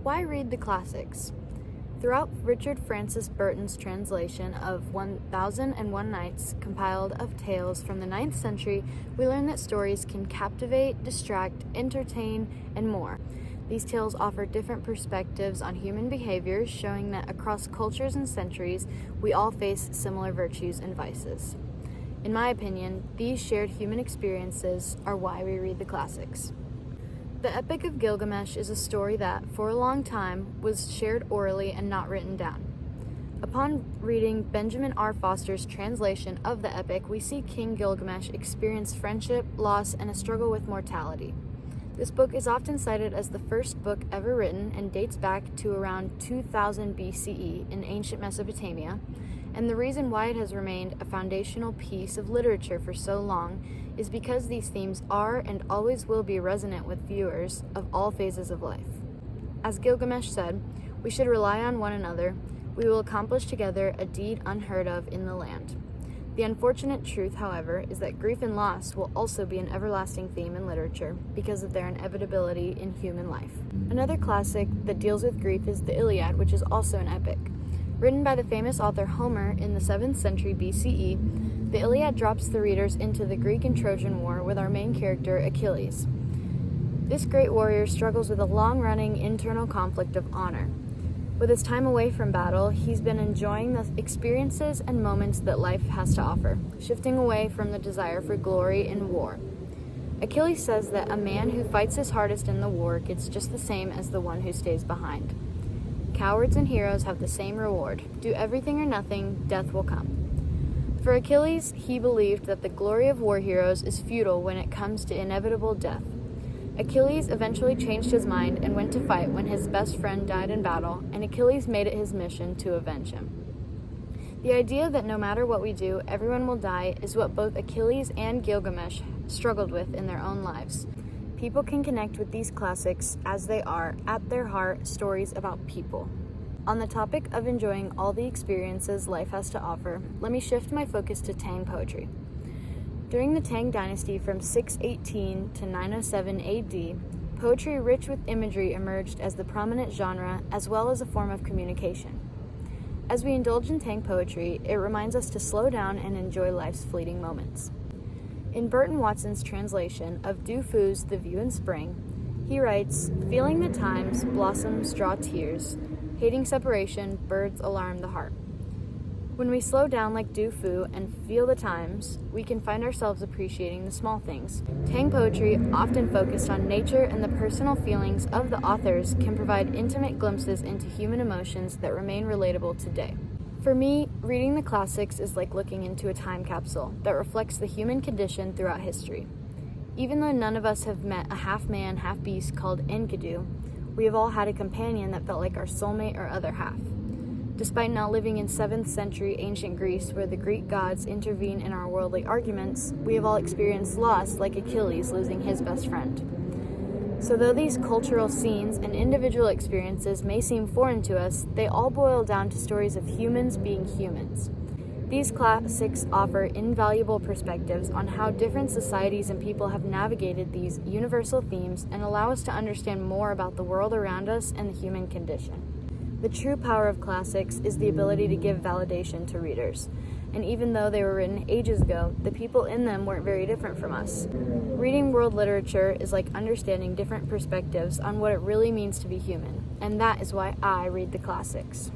Why read the classics? Throughout Richard Francis Burton's translation of 1001 Nights, compiled of tales from the 9th century, we learn that stories can captivate, distract, entertain, and more. These tales offer different perspectives on human behavior, showing that across cultures and centuries, we all face similar virtues and vices. In my opinion, these shared human experiences are why we read the classics. The Epic of Gilgamesh is a story that, for a long time, was shared orally and not written down. Upon reading Benjamin R. Foster's translation of the epic, we see King Gilgamesh experience friendship, loss, and a struggle with mortality. This book is often cited as the first book ever written and dates back to around 2000 BCE in ancient Mesopotamia, and the reason why it has remained a foundational piece of literature for so long is because these themes are and always will be resonant with viewers of all phases of life. As Gilgamesh said, we should rely on one another. We will accomplish together a deed unheard of in the land. The unfortunate truth, however, is that grief and loss will also be an everlasting theme in literature because of their inevitability in human life. Another classic that deals with grief is the Iliad, which is also an epic. Written by the famous author Homer in the 7th century BCE, the Iliad drops the readers into the Greek and Trojan War with our main character, Achilles. This great warrior struggles with a long-running internal conflict of honor. With his time away from battle, he's been enjoying the experiences and moments that life has to offer, shifting away from the desire for glory in war. Achilles says that a man who fights his hardest in the war gets just the same as the one who stays behind. Cowards and heroes have the same reward. Do everything or nothing, death will come. For Achilles, he believed that the glory of war heroes is futile when it comes to inevitable death. Achilles eventually changed his mind and went to fight when his best friend died in battle, and Achilles made it his mission to avenge him. The idea that no matter what we do, everyone will die is what both Achilles and Gilgamesh struggled with in their own lives. People can connect with these classics as they are, at their heart, stories about people. On the topic of enjoying all the experiences life has to offer, let me shift my focus to Tang poetry. During the Tang dynasty from 618 to 907 AD, poetry rich with imagery emerged as the prominent genre as well as a form of communication. As we indulge in Tang poetry, it reminds us to slow down and enjoy life's fleeting moments. In Burton Watson's translation of Du Fu's The View in Spring, he writes, "Feeling the times, blossoms draw tears. Hating separation, birds alarm the heart." When we slow down like Du Fu and feel the times, we can find ourselves appreciating the small things. Tang poetry, often focused on nature and the personal feelings of the authors, can provide intimate glimpses into human emotions that remain relatable today. For me, reading the classics is like looking into a time capsule that reflects the human condition throughout history. Even though none of us have met a half-man, half-beast called Enkidu, we have all had a companion that felt like our soulmate or other half. Despite not living in 7th century ancient Greece where the Greek gods intervene in our worldly arguments, we have all experienced loss like Achilles losing his best friend. So though these cultural scenes and individual experiences may seem foreign to us, they all boil down to stories of humans being humans. These classics offer invaluable perspectives on how different societies and people have navigated these universal themes and allow us to understand more about the world around us and the human condition. The true power of classics is the ability to give validation to readers. And even though they were written ages ago, the people in them weren't very different from us. Reading world literature is like understanding different perspectives on what it really means to be human, and that is why I read the classics.